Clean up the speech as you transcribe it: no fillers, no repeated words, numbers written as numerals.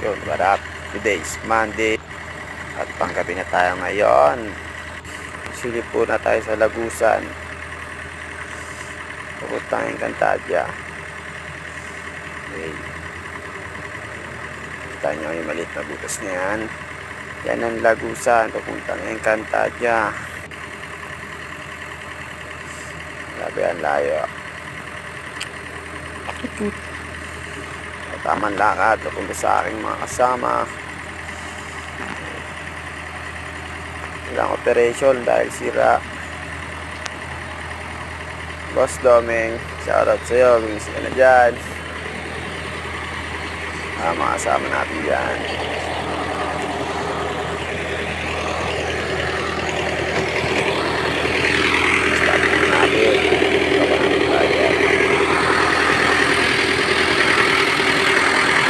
Yun, what up? Today is Monday at panggabi na tayo ngayon. Silip po na tayo sa Lagusan. Pupuntang Encantadia. Okay. Kita nyo yung maliit na butas na yan. Yan ang Lagusan. Pupuntang Encantadia. Grabe ang layo. Tamang lakad papunta sa aking mga kasama. Ilang operation dahil sira. Boss Domeng, shoutout sa'yo kung isa ka na dyan. Mga kasama natin dyan.